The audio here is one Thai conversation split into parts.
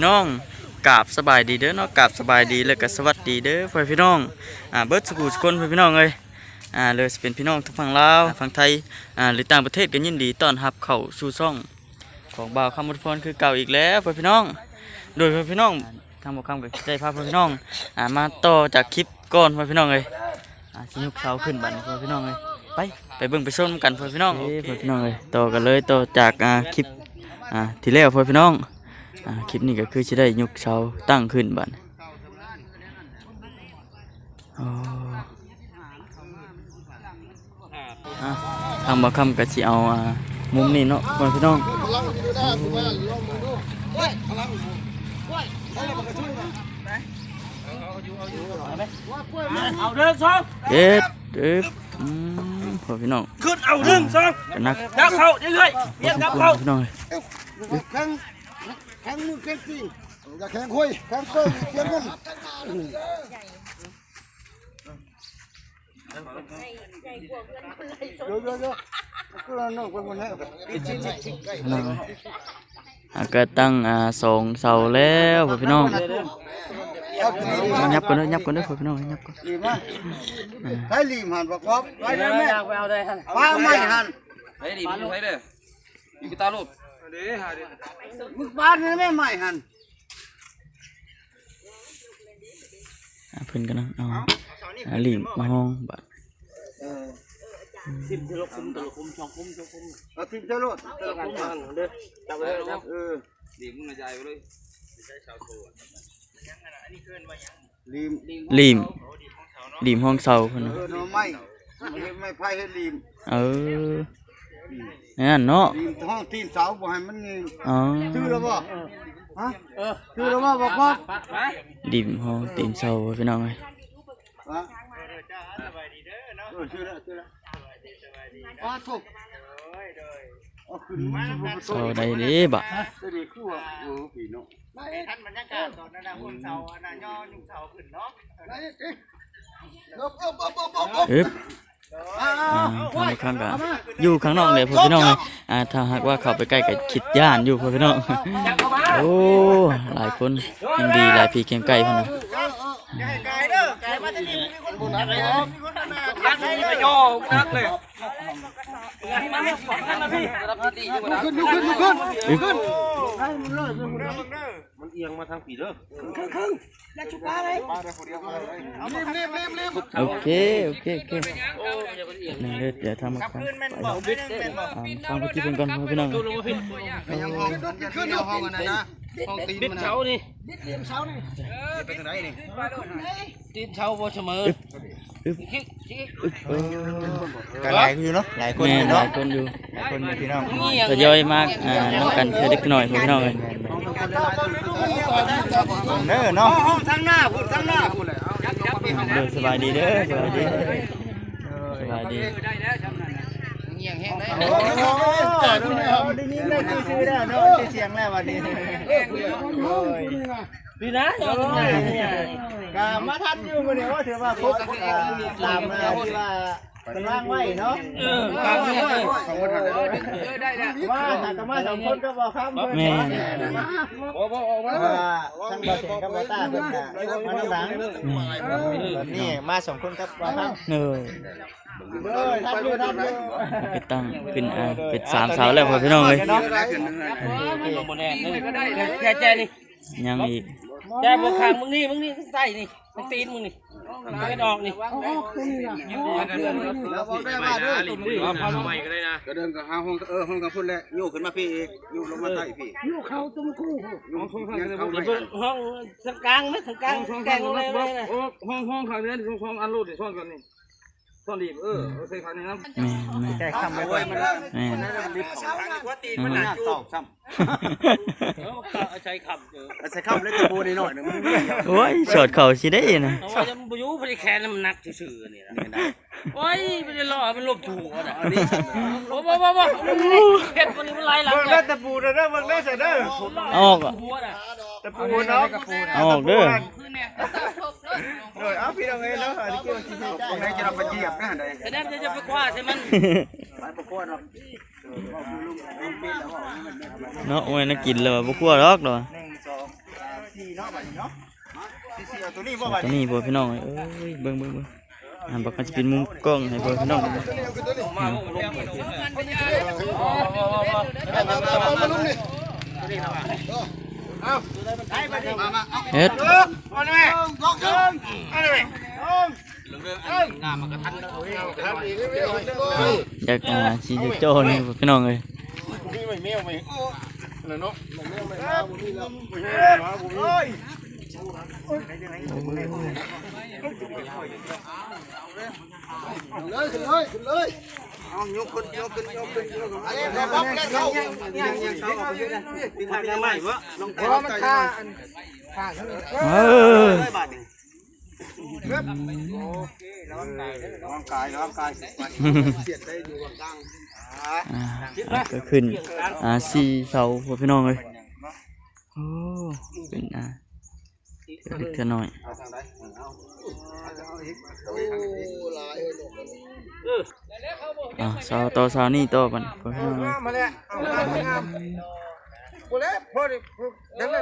น้องกราบสบายดีเด้อเนาะกราบสบายดีแล้วก็สวัสดีเด้อพ่อพี่น้องเบิร์ดสกูสคนพ่อพี่น้องเลยเลยเป็นพี่น้องทั้งฝั่งลาวฝั่งไทยหรือต่างประเทศก็ยินดีต้อนรับเข้าสู่ช่องของบ่าวคำมุทพรคือเก่าอีกแล้วพ่อพี่น้องโดยพ่อพี่น้องทางบ่าวคำก็ได้พาพ่อพี่น้องมาต่อจากคลิปก่อนพ่อพี่น้องเลยสิยกเสาขึ้นบัดพ่อพี่น้องเลยไปเบิ่งไปชมกันพ่อพี่น้องพ่อพี่น้องเลยต่อกันเลยต่อจากคลิปที่แล้วพ่อพี่น้องคลิปนี้ก็คือจะได้ยกเสาตั้งขึ้นบัดทางบ่คำก็สิเอามุมนี้เนาะพ่อพี่น้องเอาเรื่องสองเด็ดพ่อพี่น้องขึ้นเอาเรื่องสองนักดับเข้าเรื่อยๆเรียนดับเข้าพี่น้องเลยแข่งมือแข่งตีอย่าแข่งคุยแข่งเปิ้ลเสียงกันเยอะก็เราหนุ่มคนคนนี้ก็ตั้งสองเสาแล้วพ่อพี่น้องยับกันด้วยพ่อพี่น้องยับกันใครลีมหันประกอบไปเลยแม่ไปเอาได้หัน ป้าไม่หันไปดิไปเลยอีกตาลูกมึงบ้านนี่ไม่ไม่หันเพิ่นกันนะลีมมาห้องบัดสิบตะลุมสองคุมเอาทิมเจ้าลูกตะลุมหันเด้อจับเลยครับดิมึงใจไปเลยลีมห้องเสาคนไม่ไพ่ให้ลีมนั่นเนาะลีมห้องตีนเสาบ่ให้มันชื่อแล้วบ่ฮะชื่อแล้วบ่บอกว่าลีมห้องตีนเสาพี่น้องเลยชื่อแล้วถูกเสาใดดีบ่ท่านบรรยากาศตอนนั้นหุ่นเสาย่อยุ่งเสาขึ้นเนาะทางข้างกันอยู่ข้างนอกเลยพ่อพี่น้องเลยถ้าหากว่าเข้าไปใกล้กับคิดย่านอยู่พ่อพี่น้องโอ้หลายคนยังดีหลายพี่เคียงใกล้พ่อนะไก่เด้อไก่มาจะมีคนบุญอะไรมีคนนักไปย่อนักเลยมาพี่ขึ้นมันเอียงมาทางปีเด้อแล้วชุบปลาเลยโอเคนั่นเดี๋ยวทำมาฟังฟังพี่เป็นก่อนพี่น้องขึ้นห้องกันนะห้องตีนมันเช้านี่ตีนเช้านี่ไปทางไหนนี่ตีนเช้าบ่เสมอกันหลายอยู่เนาะหลายคนอยู่หลายคนอยู่พี่น้องทยอยมากน้ำกันเธอเล็กหน่อยพี่น้องเลยเนาะทางหน้าพูดทางหน้าพูดเลยเด้อสบายดีเด้อสบายดีได้แล้วทำนั่นเงียงแห้งได้ได้ยินได้ชื่อแล้วเนาะเสียงแล้ววันนี้พี่นะกามาทันอยู่มื้อนี้ว่าถือว่าครบตามมาที่ว่าเป็นร่างไว้เนาะกางเนี่ยได้แล้วว่าถ้าก็มา2คนก็บ่ค้ำเพิ่นแม่ออกมาทั้งบ่เสียงกับบ่ตาเพิ่นน่ะมาน้ำหลังนี่มา2คนกับบ่ค้ำทันอยู่ไปตั้งเป็นเป็น3เสาแล้วพี่น้องเลยแค่นี่ยังอีกแกบวกขางมึงนี่ทั้งใต้นี่ทั้งตีนมึงนี่ไม่ดอกนี่ก็เดินกับห้องกับพุ่นแหละโยกขึ้นมาพี่โยกลงมาใต้พี่โยกเข้าตุ้มคู่ห้องทางกลางไหมทางกลางแกงเลยห้องข้างนี้ห้องอันรูดซ่อนกันนี่ซ่อนดีใส่ขันนี่นะแก้คำไว้มันว่าตีนมันหนักตอกซ้ำใช้คำเล็กกระโบนหน่อยนึงโอ้ยสอดเข่าสิได้นะว่าจะบุยุพอดีแขนมันหนักซื่อนี่นะโอ้ยไม่ได้ล้อมันลบถูกอ่ะนี่บ่เห็ดมันลายหลังเลยตะปูเด้อมึงเล่นเสร็จเด้อออกตะปูเนาะออกเด้อเอาพี่น้องเอ้ยเนาะที่เกี่ยวที่ตรงไหนจะเราไปเหยียบนะได้แต่นั่นจะไปคว้าใช่มันไปประกวดเนาะ เนาะโอ้ยน่ากินเลยบุกขัวรอกเนาะ สี่เนาะบัดนี้เนาะสี่เอาตัวนี้บ่บัด ตัว นี้ นี้บ่พี่น้องเอ้ยเบิ่งบอกกันจะเป็นมุมกล้องให้บ่พี่น้องเฮ็ดอยากสิจะโจ้นี่พี่น้องเอ้ยเออ ก็ขึ้นสี่เสาพวกพี่น้องเลยโอ้เป็นเล็กๆน้อยเสาต่อเสานี่ต่อกันพวกพี่น้องเลย มาแล้วบ่แล้วพอดินั่นน่ะ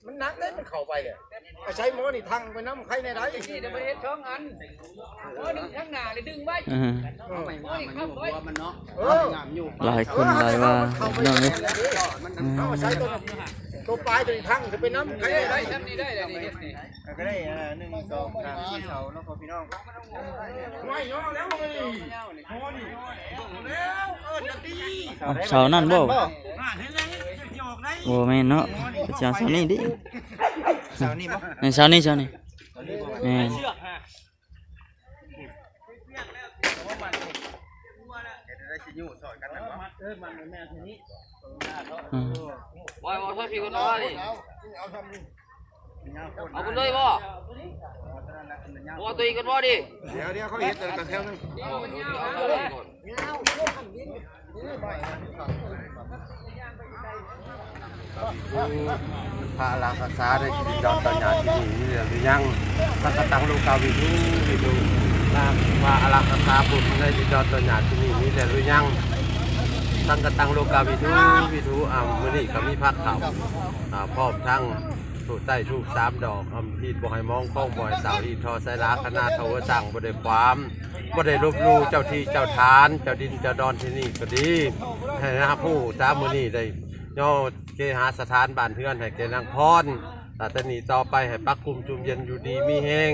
มันนักเลยมันเข้าไปอ่ะใช้หมอนี่ทังไปน้ำใครในใดนี่จะไปเฮ็ดช่องอันหมอดึงข้างหน้าเลยดึงไว้หมอนี่เข้าไว้มันเนาะหลายคนหลายว่าพี่น้องเลย เอาใช้ตัวปลายตัวทังจะไปน้ำใครได้ชั้นนี้ได้เลยนี่ก็ได้1 2 3 4เสาแล้วพอพี่น้องไม่ย่อแล้วเลยพอนี่แล้วจะดี เสานั่นบ่แม่นเนาะเสานี่ดิ เสานี่บ่ เสานี่แม่น บอยบอกเท่าที่คนน้อยดิเอาคนเลยบ่เอาตัวอีกคนบ่ดิ เดี๋ยวเขาเห็นแต่กันแถวนึงพระราชาได้กินดอกตัญญาที่นี่หรือยังสักตังลูกกาวิดูพระราชาบุญได้กินดอกตัญญาที่นี่หรือยังตั้งกระตังโลกาวิทูมื้อนี้ก็มีพักเขาพร้อมทั้งถูกใต้ทูก3 ดอกพีดบ่ให้มองข้องบ่ให้สาวอีทอไซลาคณะทวสั่งบ่ได้ความบ่ได้ลบลู่เจ้าที่เจ้าทานเจ้าดินเจ้าดอนที่นี่ก็ดีให้นะผู้จ้ามื้อนี้ได้ย่อเกหาสถานบ้านเฮือนให้แก่นางพรแต่นี้ต่อไปให้ปักคุมจุมเย็นอยู่ดีมีแห้ง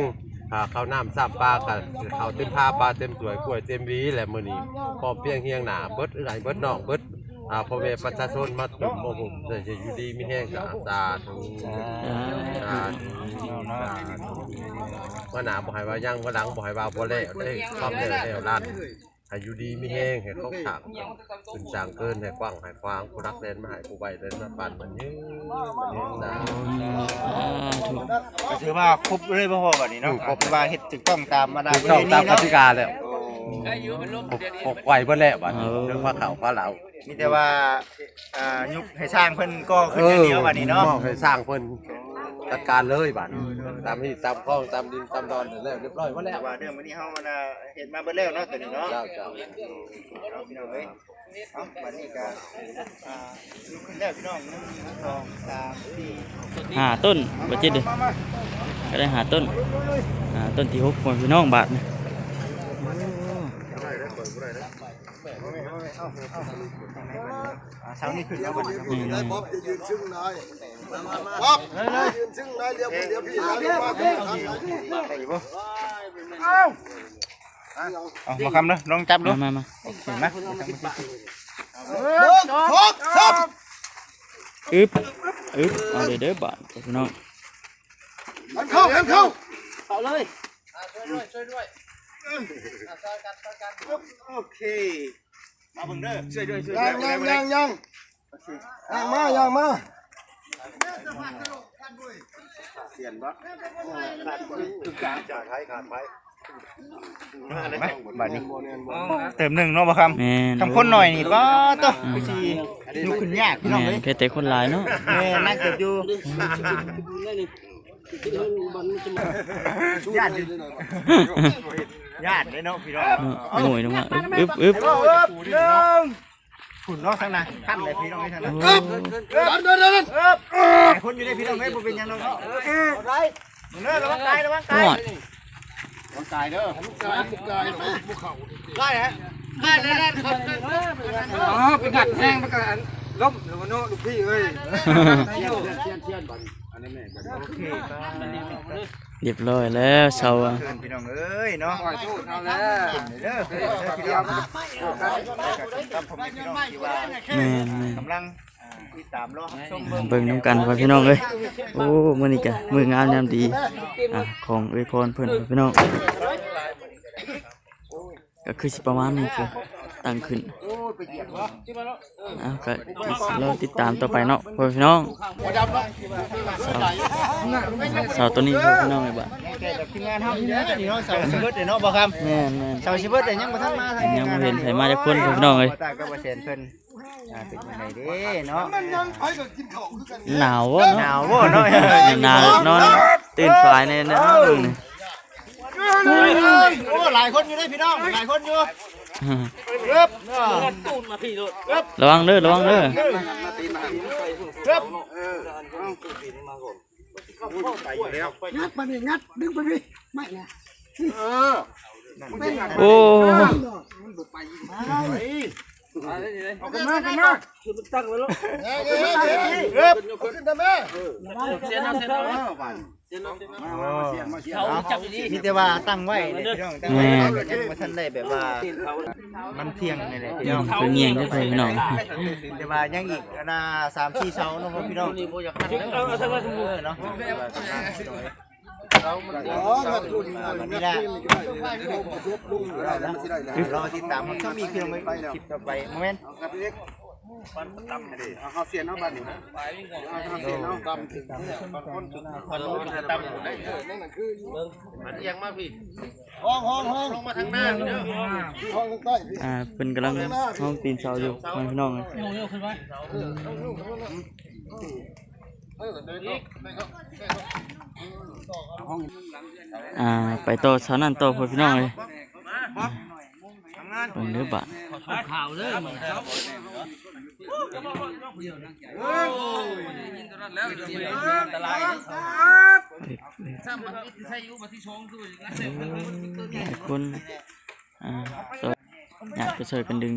ข้าวน้ำซ้ำปลากับข้าวเต็มผ้าปลาเต็มถ้วยกล้วยเต็มวีแหละมื้อนี้พอเพียงเฮียงหน้าเบิดเอื้อยเบิดน้องเบิดพ่อแม่ประชาชนมาตุ่มบ่บุได้จะอยู่ดีมีแห้งสาธุว่าหน้าบ่ให้ว่ายังว่าหลังบ่ให้ว่าบ่แล้วได้ความแล้วลั่นให้อยู่ดีมีแห้งให้เขาขังขึ้นจางเกินให้กว้างให้ควางผู้รักแลนมาให้ผู้ใบแลนมาปั่นมันยืก็ถือว่าครบเลยพ่อบัดนี้เนาะครบว่าเฮ็ดถูกต้องตามมาได้ตามกติกาแล้วปกไว้เบิดแล้วบัดนี้เรื่องว่าเขาว่าเรามีแต่ว่ายุคให้สร้างเพิ่นก็ขึ้นอย่างเดียวบัดนี้เนาะให้สร้างเพิ่นจัดการเลยบัดตามที่ตามคลองตามดินตามดอนแล้วเรียบร้อยหมดแล้วว่าเรื่องมื้อนี้เฮามันเฮ็ดมาเบิดแล้วเนาะตัวนี้เนาะเจ้าพี่น้องเอ้ยบัดนี้ก็ลุกขึ้นแล้วพี่น้อง1 2 3 5 ต้นบ่จิตเด้อก็ได้5 ต้นต้นที่6ของพี่น้องบาทนะเช้านี้ขึ้นแล้วบัดนี้ ได้บ๊อบจะยืนซึ่งนายบ๊อบยืนซึ่งนายเดี๋ยวพี่มามาคำเนาะลองจับดูมาเห็นไหมอึบเอาเด้อบาทพี่น้อง เข้าเลยช่วยด้วยโอเคมาเบิ่งเด้อช่วยด้วยยังมาเสียนบ่ขาดทุกอย่างจ่ายขาดไปไหมบัดนี้เติม1เนาะบ่คำคนหน่อยนี่บ่ต่อไปสิลุกขึ้นยากพี่น้องเอ้ย แค่แต่คนหลายเนาะ นั่งเกิดอยู่ญาติเลยเนาะพี่น้อง หน่วยลงมาอึบ1 ฝุ่นเนาะทางนั้นขั้นเลยพี่น้องไอ้ทางนั้น เดิน คนอยู่ในพี่น้องไอ้บ่เป็นยังน้องเนาะไรเนื้อระวังกายระวังกาย โอ้ย กายเด้อ กายกายภูเขา กายฮะกายนั่นครับ อ๋อเป็นกัดแห้งมันก็ล้มหรือว่าโน่ลูกพี่เอ้ย เรียบร้อยแล้วเช้าอะ พี่น้องเอ้ยเนาะ เอาแล้ว เด้อพี่น้องครับผมพี่น้องที่ว่า แม่น กำลังติดตามรอชม ๆเบิ่งน้ำกันพ่อพี่น้องเอ้ยโอ้มื้อนี้ก็มื้องามยามดีของเอ้ยพรเพิ่นพ่อพี่น้องก็คือสิประมาณนี้คือตั้งขึ้นก็เราติดตามต่อไปเนาะพ่อพี่น้องสาวตัวนี้พ่อพี่น้องไอ้บ้าน แกกับทีมงานเฮานี่เนาะเสาสิเบิดเนาะบ่ครับ แม่น เสาสิเบิดแต่ยังบ่ทันมาทาง ยังบ่เห็นไผมาจากคนพ่อพี่น้องเอ้ย ตาก็บ่เซ็นเพิ่นเป็นจังไดเด้เนาะ มันยังไปก็กินข้าวคือกัน หนาววะ ห เนาะ นาวบ่เนาะ หนาวนอนตื่นสายในนะเบิ่งนี่ โอ้หลายคนอยู่เด้พี่น้องหลายคนอยู่ ตูนมาพี่โลด ระวังเด้อระวังเด้อ งัดมานี่งัดดึงไปพี่ไม่นะ โอ้ เอาขึ้นมาคือมันตั้งไว้แล้ว ขึ้นได้ไหม เสียน้ำเขาจับอยู่ดี มีแต่ว่าตั้งไว้พี่น้องตั้งไว้ยังบ่ทันได้แบบว่ามันเที่ยงนี่แหละพี่น้อง คือเงียงได้ไปพี่น้อง แต่ว่ายังอีกนะ3-4เสาเนาะพี่น้องเนาะ อ๋องัดรุ่นงัดรุ่นก็ได้เสียบลุงก็ได้แล้วสิได้แล้ว รอติดตามถ้ามีพี่น้องไปคลิปต่อไปโมเมนต์ เขาเสียน้ำบันเขาเสียน้ำดำถึงคนถึงคนลงดำได้นั่นน่ะคือ มันยังมาพี่ ห้องลงมาทางหน้าห้องใต้ เพิ่นกำลังห้องตีนเสาอยู่พี่น้อง ไปต่อเสานั้นต่อพี่น้องเลยเบิ่งเด้อบ่ะ ข่าวเลยมัน หลายคนอยากจะช่วยกันดึง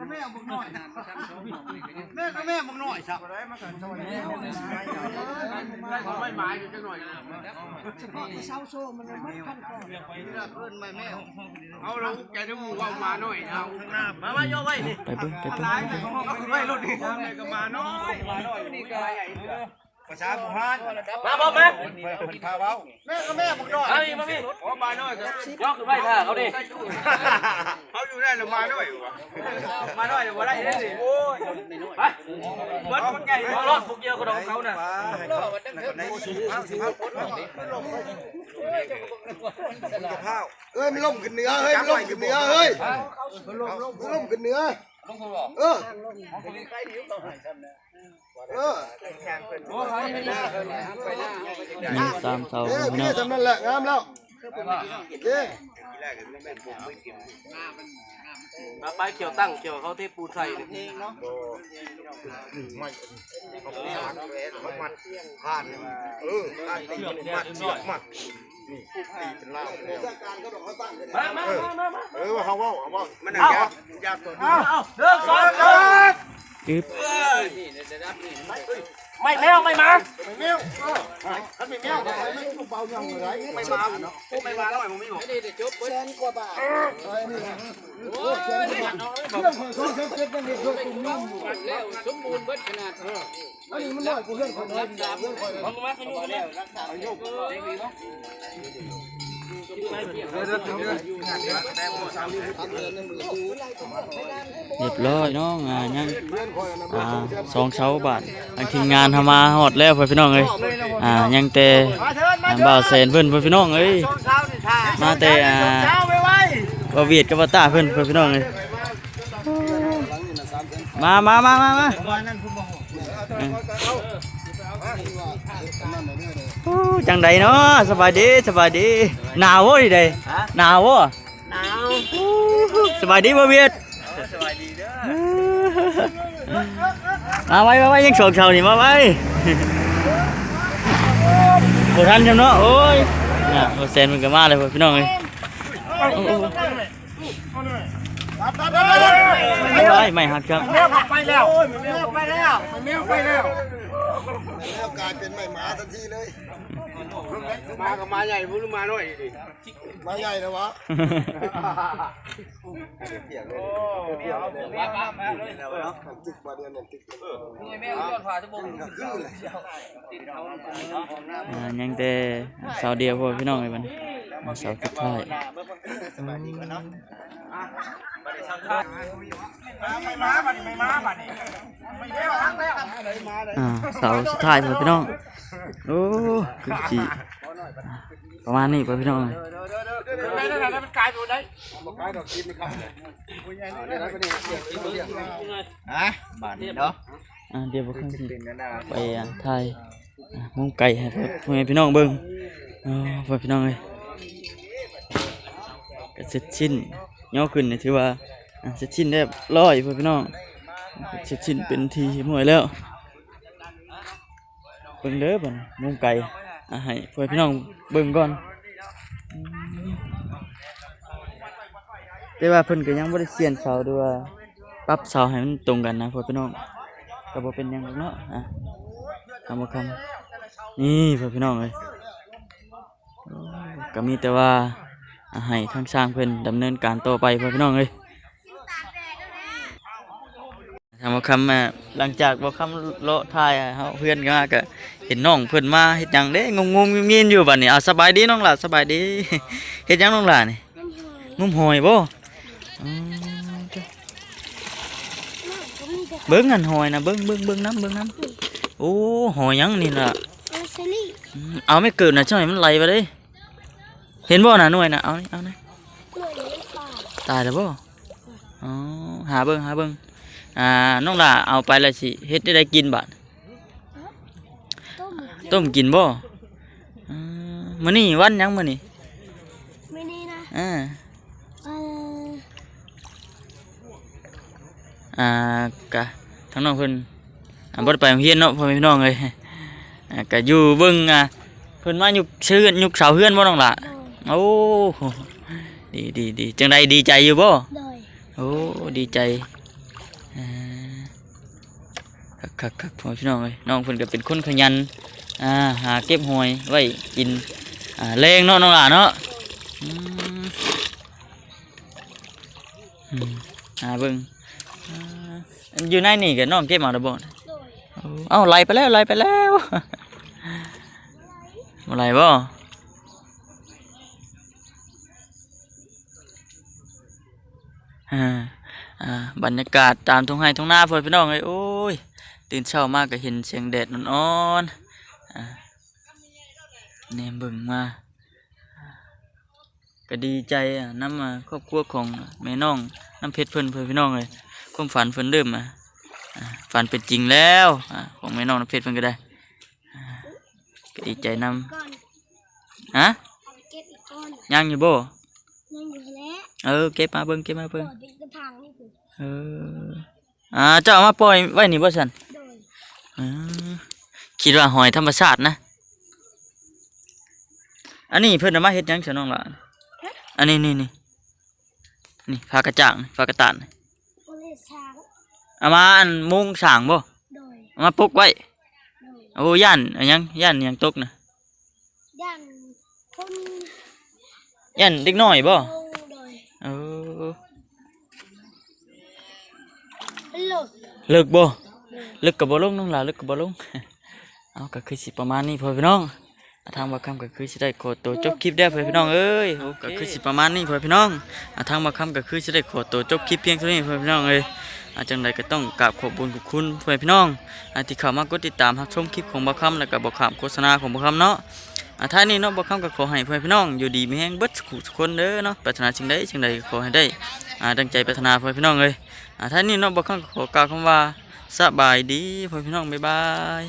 แม่มึงหน่อยครับ ไม่หมายอยู่จังหน่อยเอาเราแกจะมูเอามาหน่อยเอาข้างหน้ามาย่อไว้นี่ ไปเบิ่ง ไม่รถดิก็มาน้อยนี่ก็ ภาษาบุหาน มาบอกมา คนพาเว้าแม่มึงหน่อย เอาอีมาพี่มาน้อยก็ย่อขึ้นไปท่าเขาดิ เขาอยู่ได้หรือมาด้วยวะ มาน้อยเดี๋ยวได้เลยโอ้ยไปเบิร์ดคนใหญ่รถพวกเยอะกระโดดเขาน่ะ เอ้ยมันล่มขึ้นเหนือเฮ้ยมันล่มขึ้นเหนือเฮ้ยมันล่มขึ้นเหนือเออมี3เสาพี่น้ นี่ อง ทำนั่นแหละงามแล้วเย้ ไปเกี่ยวตั้งเกี่ยวเขาเทปูนใส่เองเนาะ ผ่านผ่านตีมันมัดเชือกมัดนี่ตีเป็นล่าแล้ว การเขาบอกเขาตั้งกัน มา เขาว่ามันหนักยาตัวนี้ เอาเดินสอง อึ๊บ ไม่แมวไม่มา แมวถ้าไม่แมวไม่เบายังไงไม่มาเนาะ ไม่มาแล้วผมไม่บอก แสนกว่าบาทโอ้แสนกว่าบาทเครื่องของเขาเก็บเป็นเด็กด้วยตุ้มนุ่มแล้วสมบูรณ์เบิดขนาดอันนี้มันน้อยกูเรื่องของเราเรื่องของ ผมมาขยุกแล้วรักษาขยุกเรียบร้อยน้องยัง2เสาบาททางทีมงานทำมาฮอดแล้วพี่น้องเอ้ยยังแต่บ่าวแสนเพิ่นพี่น้องเอ้ยมาแต่บ่เวียดกับบ่ตาเพิ่นพี่น้องเอ้ยมาจังใดเนาะสบายดีหนาวบ่ดิเด้หนาวบ่ สบายดีบ่เวียด สบายดีเด้อ มาไว้ยังโศกเศร้านี่มาไว้บ่ทันจำเนาะโอ้ยน่ะบ่แซนมันก็มาเลยพี่น้องเอ้ยไม่หักจัง ไปแล้วกลายเป็นไม่หมาทันทีเลยมากับมาใหญ่พุ่งมาหน่อยดิมาใหญ่แล้ววะจิกมาเดือนนึงจิก ยังแต่เสาเดียวพอพี่น้องไอ้มันเสาสุดท้ายเสาสุดท้ายพอพี่น้องโอ้คือจีประมาณนี้พอพี่น้องบาดนี้เนาะ เดี๋ยวพวกข้างที่ไปถ่ายมุ้งไก่ให้พ่อแม่พี่น้องเบิ่งพ่อพี่น้องเลยก็เสร็จชิ้นย่อขึ้นนี่ถือว่าเสร็จชิ้นเรียบร้อยพ่อพี่น้องเสร็จชิ้นเป็นทีหมดแล้วเบิ่งเด้อบ่มุ้งไก่ให้พ่อพี่น้องเบิ่งก่อนแต่ว่าเพิ่นก็ยังบ่ได้เสียนเสาด้วยว่าปรับเสาให้มันตรงกันนะพ่อพี่น้องก็บ่เป็นหยังหรอกเนาะคำว่าคำนี่พ่อพี่น้องเลยก็มีแต่ว่าให้ทางสร้างเพิ่นดำเนินการต่อไปพ่อพี่น้องเลยคำว่าคำหลังจากบ่คำเลาะทายเฮาเพื่อนก็เห็นน้องเพิ่นมาเฮ็ดหยังเด้งงๆเงียบๆอยู่บัดนี้สบายดีน้องหล่ะสบายดีเฮ็ดหยังน้องหล่ะนี่งุ้มหอยบ่เบิ้งอันหอยนะเบิ้งน้ำโอ้หอยยังนี่ล่ะเอาไม่เกิดนะช่วยมันไหลไปเลยเห็นบ่น่ะหน่วยน่ะเอานี่ตายแล้วบ่อ๋อหาเบิ้งน้องล่ะเอาไปแล้วสิเฮ็ดได้กินบาดต้มกินบ่มื้อนี้วันยังมื้อนี้มื้อนี้นะกะทั้งน้องเพิ่นบ่ได้ไปโรงเรียนเนาะพ่อแม่พี่น้องเอ้ยก็อยู่เบิ่งเพิ่นมายุกเสาเฮือนบ่น้องล่ะโอ้ดีจังไดดีใจอยู่บ่โอ้ดีใจคักพ่อพี่น้องเอ้ยน้องเพิ่นก็เป็นคนขยันหาเก็บหอยไว้กินแรงเนาะน้องล่ะเนาะเบิ่งอยู่ในนี่กับน้องเก็บมาแล้วบ่เอ้าไล่ไปแล้วมาไล่บ่บรรยากาศตามทุ่งไร่ทุ่งนาพ่อพี่น้องเอ้ยโอ้ยตื่นเช้ามาก็เห็นแสงแดดอ่อนๆแนมเบิ่งมาก็ดีใจนำครอบครัวของแม่น้องน้ำเพชรเพิ่นพ่อพี่น้องเอ้ยความฝันเพิ่นเริ่มฝันเป็นจริงแล้วของแม่น้องน้ำเพชรเพิ่นก็ได้ก็ดีใจนำยังอยู่บ่เก็บมาเบิ่งเจ้าเอามาปล่อยไว้นี่บ่ซั่นคิดว่าหอยธรรมชาตินะอันนี้เพิ่นเอามาเฮ็ดหยังซะน้องล่ะอันนี้นี่พากระจ่างพากระตานเอามาอันมุงสางบ่เอามาปลุกไว้โอ้ย่านยังตกนะย่านเด็กน้อยบ่เลิกบ่เลิกกับบ่ลงน้องหล่ะเลิกกับบ่ลงเอาก็คือสิประมาณนี้พ่อพี่น้องทางบ่คำก็คือสิได้ขอตัวจบคลิปได้พ่อพี่น้องเอ้ยก็คือสิประมาณนี้พ่อพี่น้องทางบ่คำก็คือสิได้ขอตัวจบคลิปเพียงเท่านี้พ่อพี่น้องเอ้ยจังใดก็ต้องกราบขอบคุณคุณพ่อพี่น้องที่เข้ามากดติดตามรับชมคลิปของบ่คำแล้วก็บ่ขามโฆษณาของบ่คำเนาะท้ายนี้เนาะบ่คำก็ขอให้พ่อพี่น้องอยู่ดีมีแรงเบิดทุกคนเด้อเนาะปรารถนาสิ่งใดขอให้ได้ดังใจปรารถนาพ่อพี่น้องเอ้ยท้ายนี้เนาะบ่คำก็ขอกล่าวคำว่าสบายดีพ่อพี่น้องบ๊ายบาย